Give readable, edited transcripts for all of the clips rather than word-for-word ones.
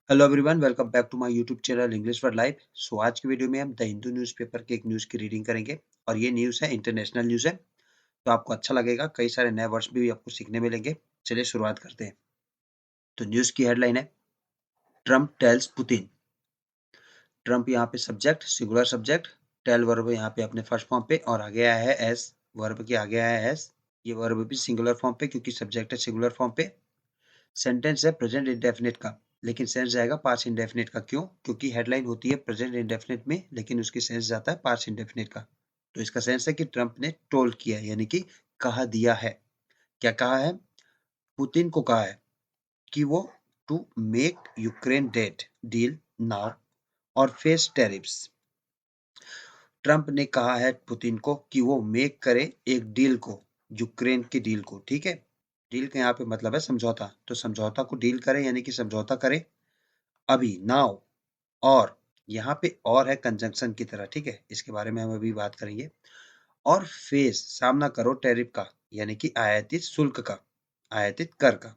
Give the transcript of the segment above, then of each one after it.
Hello everyone, welcome back to my YouTube channel English for life. So आज की video में हम the Hindu newspaper के एक न्यूज़ की रीडिंग करेंगे और ये न्यूज़ है, इंटरनेशनल न्यूज़ है, तो आपको अच्छा लगेगा। कई सारे नए वर्ड्स भी आपको सीखने मिलेंगे। चलिए शुरुआत करते हैं। तो न्यूज़ की हेडलाइन है, ट्रम्प टेल्स पुतिन। ट्रम्प यहाँ पे subject, singular subject, tell verb यहाँ पे अपने फर्स्ट फॉर्म पे और आगे आया है एस, वर्ब के आगे आया है एस। ये वर्ब भी सिंगुलर फॉर्म पे क्योंकि सब्जेक्ट है सिंगुलर फॉर्म पे। सेंटेंस है प्रेजेंट इंडेफिनिट का, लेकिन सेंस जाएगा पास्ट इंडेफिनिट का। क्यों? क्योंकि हेडलाइन होती है प्रेजेंट इंडेफिनिट में, लेकिन उसकी सेंस जाता है पास्ट इंडेफिनिट का। तो इसका सेंस है कि ट्रम्प ने टोल्ड किया, यानी कि कहा दिया है। क्या कहा है? पुतिन को कहा है कि वो to make Ukraine that deal now और फेस टेरिफ्स। ट्रम्प ने कहा है पुतिन को कि वो मेक करे एक डील को, यूक्रेन की डील को। ठीक है, डील का यहाँ पे मतलब है समझौता, तो समझौता को डील करे यानी कि समझौता करे अभी, नाउ। और यहाँ पे और है कंजंक्शन की तरह। ठीक है, इसके बारे में हम अभी बात करेंगे। और फेस सामना करो टैरिफ का, यानी कि आयातित शुल्क का, आयातित कर का।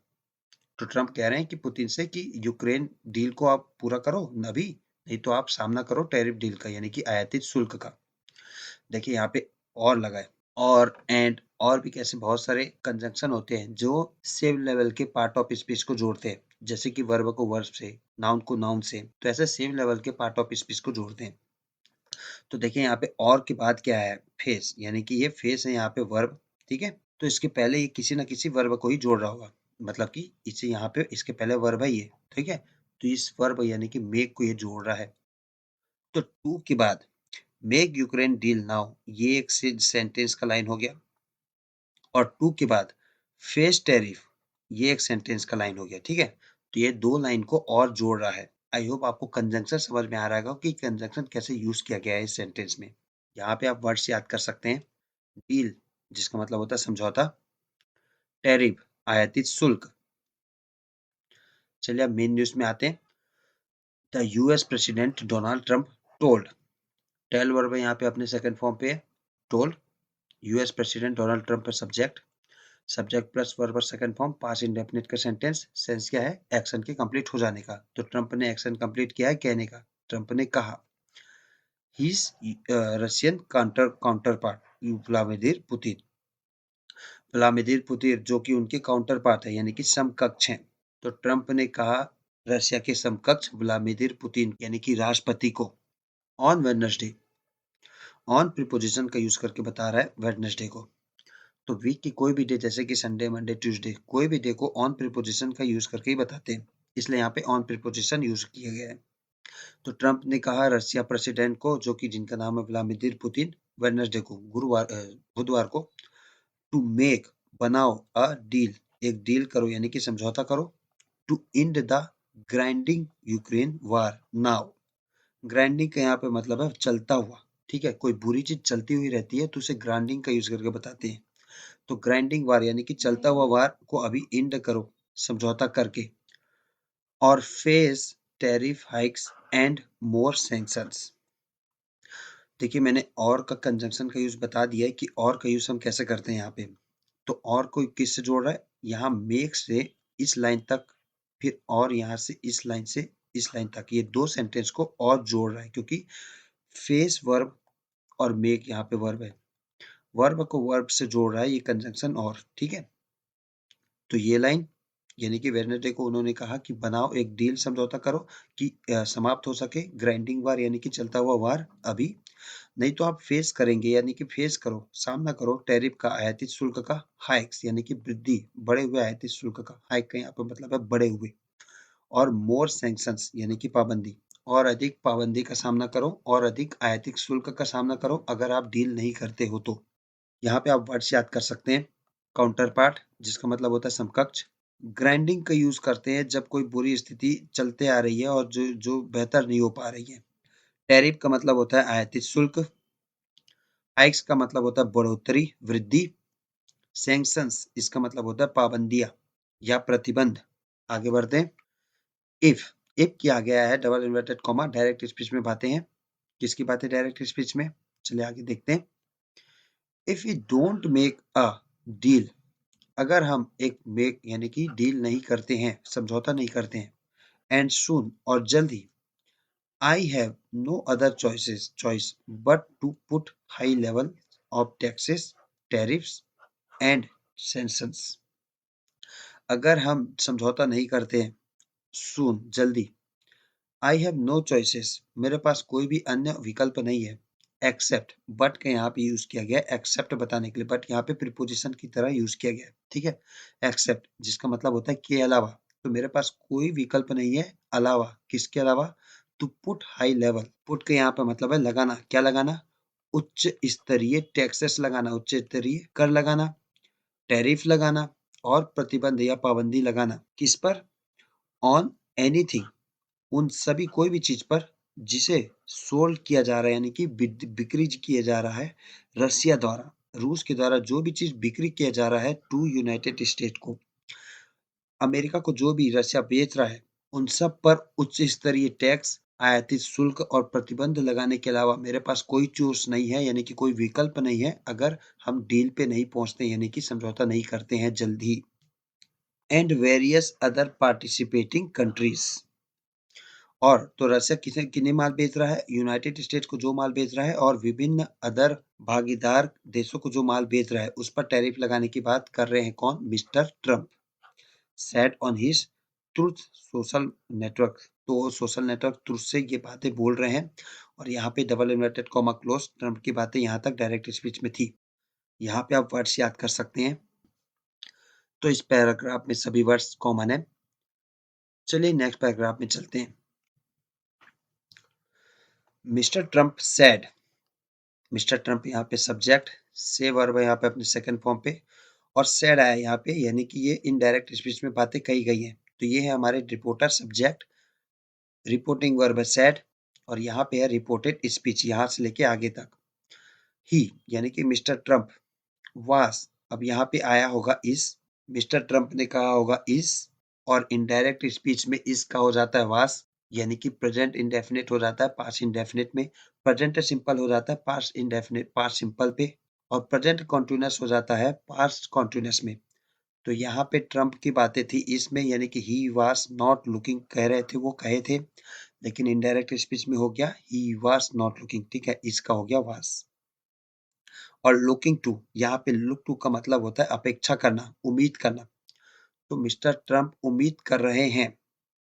तो ट्रम्प कह रहे हैं कि पुतिन से कि यूक्रेन डील को आप पूरा करो अभी, नहीं तो आप सामना करो टैरिफ डील का, यानी कि आयातित शुल्क का। देखिए यहाँ पे और लगा है, और एंड और भी कैसे बहुत सारे कंजंक्शन होते हैं जो सेम लेवल के पार्ट ऑफ स्पीच को जोड़ते हैं, जैसे कि वर्ब को वर्ब से, नाउन को नाउन से, तो ऐसे सेम लेवल के पार्ट ऑफ स्पीच को जोड़ते हैं। तो देखिए यहाँ पे और के बाद क्या है, फेस, यानी कि ये फेस है यहाँ पे वर्ब। ठीक है, तो इसके पहले ये किसी ना किसी वर्ब को ही जोड़ रहा होगा, मतलब कि इसे यहाँ पे इसके पहले वर्ब है ये। ठीक है, तो इस वर्ब यानी कि मेक को ये जोड़ रहा है। तो टू के बाद मेक यूक्रेन डील नाउ, ये एक सेंटेंस का लाइन हो गया। और टू के बाद फेस टैरिफ, ये एक सेंटेंस का लाइन हो गया। ठीक है, तो ये दो लाइन को और जोड़ रहा है। आई होप आपको कंजंक्शन समझ में आ रहा होगा कि कंजंक्शन कैसे यूज किया गया है इस सेंटेंस में। यहाँ पे आप वर्ड्स याद कर सकते हैं, डील जिसका मतलब होता है समझौता, टैरिफ आयातित शुल्क। चलिए अब मेन न्यूज में आते हैं। The US president Donald Trump told, tell verb यहाँ पे अपने सेकंड फॉर्म पे है, told. US president Donald Trump पर सब्जेक्ट, सब्जेक्ट प्लस वर्ब और सेकंड फॉर्म, पास्ट इंडेफिनिट का सेंटेंस। सेंस क्या है? एक्शन के कंप्लीट हो जाने का। तो ट्रंप ने एक्शन कंप्लीट किया है कहने का। ट्रंप ने कहा his Russian counter part Vladimir Putin, Vladimir Putin जो कि उनके काउंटर पार्ट है, यानी कि समकक्ष हैं। तो ट्रंप ने कहा रशिया के समकक्ष व्लादिमीर पुतिन यानी कि राष्ट्रपति को, ऑन वेडनेसडे, ऑन प्रीपोजिशन का यूज करके बता रहा है वेडनेसडे को। तो वीक की कोई भी डे, जैसे कि संडे, मंडे, ट्यूसडे, कोई भी डे को ऑन प्रीपोजिशन का यूज करके ही बताते हैं, इसलिए यहाँ पे ऑन प्रीपोजिशन यूज किया गया है। तो ट्रंप ने कहा रशिया प्रेसिडेंट को, जो कि जिनका नाम है व्लादिमीर पुतिन, वेडनेसडे को, बुधवार को, टू मेक, बनाओ, अ डील, एक डील करो यानी कि समझौता करो, to end the grinding Ukraine war now. Grinding का यहाँ पे मतलब है चलता हुआ। ठीक है, कोई बुरी चीज चलती हुई रहती है तो उसे ग्राइंडिंग का यूज करके बताते हैं। तो ग्राइंडिंग वार यानी कि चलता हुआ वार को अभी इंड करो समझौता करके, और face tariff hikes and more sanctions. देखिए मैंने और का कंजंक्शन का यूज बता दिया है कि और का यूज हम कैसे करते हैं यहाँ पे। तो और को किससे जोड़ रहा है? यहाँ मेक से इस लाइन तक, फिर और यहाँ से इस लाइन से इस लाइन तक, ये दो सेंटेंस को और जोड़ रहा है, क्योंकि फेस वर्ब और मेक यहाँ पे वर्ब है, वर्ब को वर्ब से जोड़ रहा है ये कंजंक्शन। और ठीक है, तो ये लाइन यानी कि वेडनेसडे को उन्होंने कहा कि बनाओ एक डील, समझौता करो कि समाप्त हो सके ग्राइंडिंग वार यानी कि चलता हुआ वार अभी, नहीं तो आप फेस करेंगे यानी कि फेस करो, सामना करो टैरिफ का, आयातित शुल्क का, हाइक्स यानी कि वृद्धि, बढ़े हुए आयातित शुल्क का, हाइक का यहाँ पे मतलब है बढ़े हुए, और मोर सैंक्शंस यानी कि पाबंदी, और अधिक पाबंदी का सामना करो, और अधिक आयातित शुल्क का सामना करो अगर आप डील नहीं करते हो तो। यहाँ पे आप वर्ड्स याद कर सकते हैं, काउंटर पार्ट जिसका मतलब होता है समकक्ष, ग्राइंडिंग का यूज करते हैं जब कोई बुरी स्थिति चलते आ रही है और जो जो बेहतर नहीं हो पा रही है। टैरिफ का मतलब होता है आयातित शुल्क, हाइक्स का मतलब होता है बढ़ोतरी, वृद्धि, सैंक्शंस इसका मतलब होता है पाबंदियां या प्रतिबंध। आगे बढ़ते हैं। इफ, इफ किया गया है double inverted comma, direct speech में बातें हैं। किसकी बातें डायरेक्ट स्पीच में? चलिए आगे देखते हैं। If you don't make a deal, अगर हम एक मेक यानी कि डील नहीं करते हैं, समझौता नहीं करते हैं, एंड सून और जल्द ही, I have no other choice but to put high level of taxes, tariffs and sanctions. अगर हम समझौता नहीं करते हैं, सून जल्दी, आई हैव नो चॉइसेस मेरे पास कोई भी अन्य विकल्प नहीं है, एक्सेप्ट, बट का यहाँ पे यूज किया गया एक्सेप्ट बताने के लिए, बट यहाँ पे प्रीपोजिशन की तरह यूज किया गया, ठीक है। एक्सेप्ट जिसका मतलब होता है के अलावा, तो मेरे पास कोई विकल्प नहीं है अलावा, किसके अलावा, to put high level, put के यहाँ पे मतलब है लगाना, क्या लगाना, उच्च स्तरीय टैक्सेस लगाना, उच्च स्तरीय कर लगाना, टैरिफ लगाना और प्रतिबंध या पाबंदी लगाना, किस पर, ऑन एनीथिंग, उन सभी कोई भी चीज पर जिसे सोल्ड किया जा रहा है, यानी कि बिक्री किया जा रहा है रसिया द्वारा, रूस के द्वारा जो भी चीज बिक्री किया जा रहा है टू यूनाइटेड स्टेट को, अमेरिका को जो भी रसिया बेच रहा है, उन सब पर उच्च स्तरीय टैक्स, आयातित शुल्क और प्रतिबंध लगाने के अलावा मेरे पास कोई चॉइस नहीं है, यानी कि कोई विकल्प नहीं है अगर हम डील पे नहीं पहुंचते, यानी कि समझौता नहीं करते हैं जल्द ही। And various other participating countries, और तो रसिया किसे किन्हें माल बेच रहा है, यूनाइटेड स्टेट्स को जो माल बेच रहा है और विभिन्न अदर भागीदार देशों को जो माल बेच रहा है उस पर टैरिफ लगाने की बात कर रहे हैं कौन, mister Trump, said on his truth social network, तो सोशल नेटवर्क ट्रूथ से ये बातें बोल रहे हैं, और यहाँ पे double inverted comma close, Trump की बातें यहाँ तक डायरेक्ट स्पीच में थी। यहाँ पे आप वर्ड्स याद कर सकते हैं, तो इस पैराग्राफ में सभी वर्ड्स कॉमन है। चलिए नेक्स्ट पैराग्राफ में चलते हैं। Mister Trump said, mister Trump यहाँ पे सब्जेक्ट, से वर्ब है यहाँ पे अपने सेकंड फॉर्म पे, और सेड आया यहाँ पे, यानी कि ये इनडायरेक्ट स्पीच में बातें कही गई हैं, तो ये है हमारे रिपोर्टर सब्जेक्ट, रिपोर्टिंग वर्ब है सेड, और यहाँ पे है रिपोर्टेड स्पीच, यहाँ से लेके आगे तक। ही यानी कि मिस्टर ट्रम्प, वास अब यहाँ पे आया होगा इस, मिस्टर ट्रम्प ने कहा होगा इस, और इनडायरेक्ट स्पीच में इस का हो जाता है वास, यानी कि प्रेजेंट इंडेफिनिट हो जाता है पास्ट इंडेफिनिट में, प्रेजेंट सिंपल हो जाता है पास्ट इंडेफिनिट पास्ट सिंपल पे, और प्रेजेंट कॉन्टिन्यूअस हो जाता है पास्ट कॉन्टिन्यूअस में। तो यहाँ पे ट्रम्प की बातें थी इसमें, यानी कि ही वाज नॉट लुकिंग कह रहे थे, वो कहे थे, लेकिन इनडायरेक्ट स्पीच में हो गया ही वाज नॉट लुकिंग, ठीक है, इसका हो गया वाज। और लुकिंग टू, यहाँ पे लुक टू का मतलब होता है अपेक्षा करना, उम्मीद करना, तो मिस्टर ट्रम्प उम्मीद कर रहे हैं,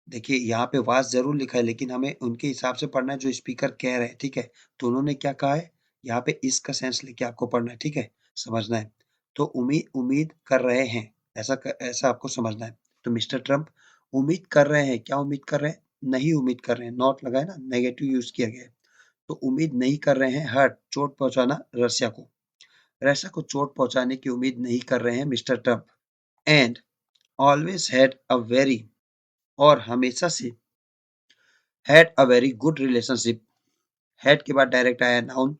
देखिए यहाँ पे वास जरूर लिखा है लेकिन हमें उनके हिसाब से पढ़ना है जो स्पीकर कह रहे हैं, ठीक है, तो उन्होंने क्या कहा है, यहाँ पे इसका सेंस लेके आपको पढ़ना है, ठीक है, समझना है, तो उम्मीद उम्मीद कर रहे हैं, ऐसा आपको समझना है। तो मिस्टर ट्रम्प उम्मीद कर रहे हैं, क्या उम्मीद कर रहे हैं, नहीं उम्मीद कर रहे हैं, नॉट लगा है ना, नेगेटिव यूज किया गया है, तो उम्मीद नहीं कर रहे हैं हर्ट चोट पहुंचाना रसिया को, रसिया को चोट पहुंचाने की उम्मीद नहीं कर रहे हैं mister Trump. And always had a very, और हमेशा से, had a very good relationship, had के बाद डायरेक्ट आया नाउन,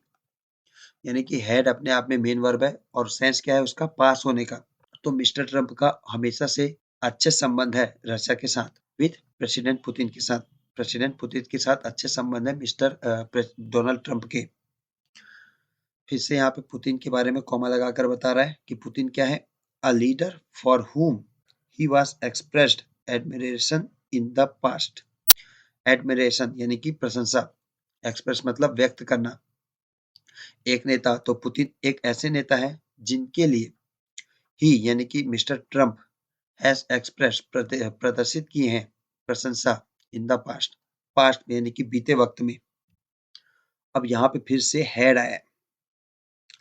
यानी कि हैड अपने आप में मेन वर्ब है और सेंस क्या है उसका, पास होने का, तो मिस्टर ट्रम्प का हमेशा से अच्छे संबंध है रशिया के साथ, विद प्रेसिडेंट पुतिन के साथ, प्रेसिडेंट पुतिन के साथ अच्छे संबंध है मिस्टर डोनाल्ड ट्रम्प के। फिर से यहाँ पे पुतिन के बारे में कॉमा लगाकर बता रहा है कि पुतिन क्या है, अ लीडर फॉर हुम he was expressed admiration in the past, admiration यानी कि प्रशंसा, एक्सप्रेस मतलब व्यक्त करना, एक नेता, तो पुतिन एक ऐसे नेता है जिनके लिए ही यानी कि मिस्टर ट्रम्प हैज एक्सप्रेस प्रदर्शित किए हैं प्रशंसा इन द पास्ट, पास्ट में यानी कि बीते वक्त में। अब यहाँ पे फिर से हैड आया,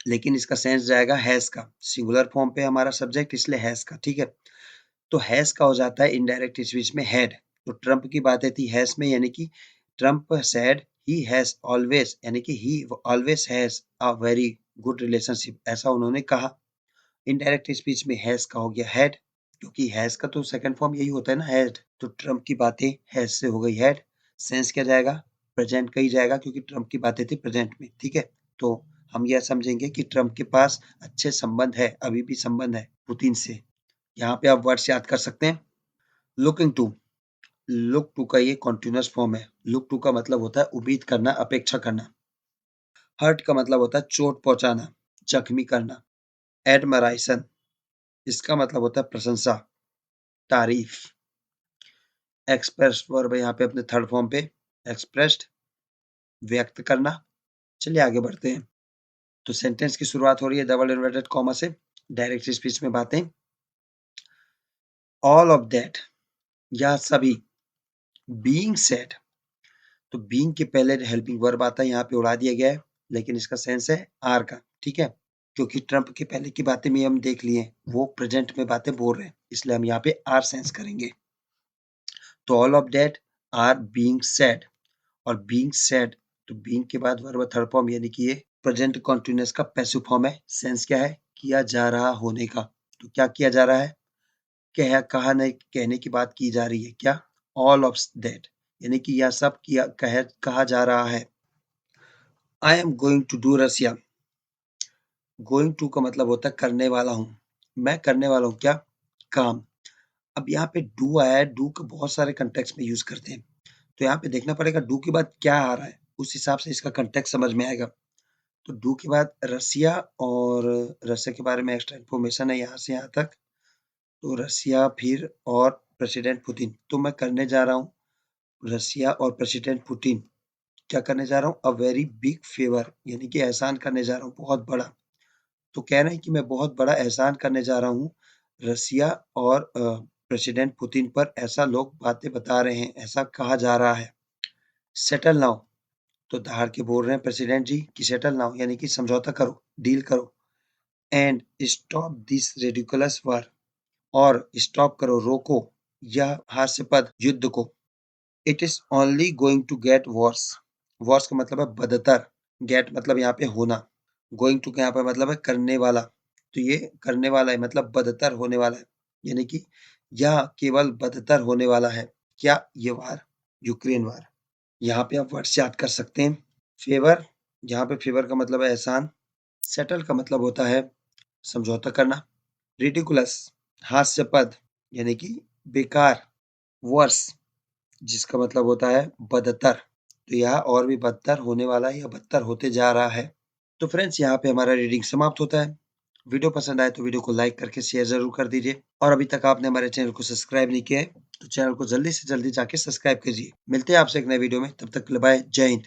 लेकिन इसका सेंस जाएगा हैज का, सिंगुलर फॉर्म पे हमारा सब्जेक्ट इसलिए हैज का, ठीक है, तो हैज का हो जाता है इनडायरेक्ट स्पीच में हैड, तो ट्रम्प की बातें थी हैज में, यानी कि Trump said he has always, यानी कि ही always has a very good relationship, ऐसा उन्होंने कहा। इनडायरेक्ट स्पीच में हैज का हो गया हैड, क्योंकि हैज का तो सेकंड फॉर्म यही होता है ना हैड, तो ट्रम्प की बातें हैज से हो गई हैड, सेंस क्या जाएगा, प्रेजेंट का ही जाएगा क्योंकि ट्रम्प की बातें थी प्रेजेंट में, ठीक है, तो हम यह समझेंगे कि ट्रम्प के पास अच्छे संबंध है, अभी भी संबंध है पुतिन से। यहाँ पे आप वर्ड्स याद कर सकते हैं, लुकिंग टू, लुक टू का ये कॉन्टिन्यूअस फॉर्म है, लुक टू का मतलब होता है उम्मीद करना, अपेक्षा करना, हर्ट का मतलब होता है चोट पहुंचाना, जख्मी करना, एडमराइशन इसका मतलब होता है प्रशंसा, तारीफ, एक्सप्रेस वर्ब है यहाँ पे अपने थर्ड फॉर्म पे, एक्सप्रेस्ड, व्यक्त करना। चलिए आगे बढ़ते हैं। तो सेंटेंस की शुरुआत हो रही है डबल इन्वर्टेड कॉमा से, डायरेक्ट स्पीच में बातें। ऑल ऑफ दैट, यह सभी, बीइंग सेड, तो बीइंग के पहले हेल्पिंग वर्ब आता है, यहाँ पे उड़ा दिया गया है, लेकिन इसका सेंस है आर का, ठीक है, क्योंकि ट्रंप के पहले की बातें भी हम देख लिए, वो प्रेजेंट में बातें बोल रहे हैं, इसलिए हम यहाँ पे आर सेंस करेंगे। तो all of that are being said, और बीइंग सेड, तो बीइंग के बाद वर्ब थर्ड फॉर्म, यानी कि ये प्रेजेंट कॉन्टिन्यूअस का पैसिव फॉर्म है। सेंस क्या है? किया जा रहा होने का। तो क्या किया जा रहा है? कहा नहीं, कहने की बात की जा रही है। क्या? ऑल ऑफ दैट, यानी कि यह सब कहा जा रहा है। I am going to do Russia, going to का मतलब होता है करने वाला हूं, मैं करने वाला हूं क्या? काम। अब यहाँ पे डू आया है, डू का बहुत सारे कंटेक्स्ट में यूज करते हैं, तो यहाँ पे देखना पड़ेगा डू के बाद क्या आ रहा है, उस हिसाब से इसका कंटेक्स्ट समझ में आएगा। तो डू के बाद रसिया, और रसिया के बारे में एक्स्ट्रा इन्फॉर्मेशन है यहाँ से यहाँ तक। तो रसिया फिर और प्रेसिडेंट पुतिन, तो मैं करने जा रहा हूँ रसिया और प्रेसिडेंट पुतिन, क्या करने जा रहा हूँ? अ वेरी बिग फेवर, यानी कि एहसान करने जा रहा हूँ, बहुत बड़ा। तो कह रहे हैं कि मैं बहुत बड़ा एहसान करने जा रहा हूँ रसिया और प्रेसिडेंट पुतिन पर, ऐसा लोग बातें बता रहे हैं, ऐसा कहा जा रहा है। सेटल नाउ, तो दहाड़ के बोल रहे हैं प्रेसिडेंट जी कि सेटल नाउ, यानी कि समझौता करो, डील करो। And stop this ridiculous war, और स्टॉप करो, रोको यह हास्यास्पद युद्ध को। It is only going to get worse, worse का मतलब है बदतर, गेट मतलब यहाँ पे होना, गोइंग टू का यहाँ पे मतलब है करने वाला, तो ये करने वाला है मतलब बदतर होने वाला है, यानी कि यह केवल बदतर होने वाला है। क्या? ये वार, यूक्रेन वार। यहाँ पे आप वर्ड से याद कर सकते हैं। फेवर, यहाँ पे फेवर का मतलब है एहसान, सेटल का मतलब होता है समझौता करना, रिडिकुलस हास्यास्पद, यानी कि बेकार, वर्स जिसका मतलब होता है बदतर, तो यह और भी बदतर होने वाला है या बदतर होते जा रहा है। तो फ्रेंड्स यहाँ पे हमारा रीडिंग समाप्त होता है। वीडियो पसंद आए तो वीडियो को लाइक करके शेयर जरूर कर दीजिए, और अभी तक आपने हमारे चैनल को सब्सक्राइब नहीं किया है तो चैनल को जल्दी से जल्दी जाके सब्सक्राइब कीजिए। मिलते हैं आपसे एक नए वीडियो में, तब तक के लिए बाय, जय हिंद।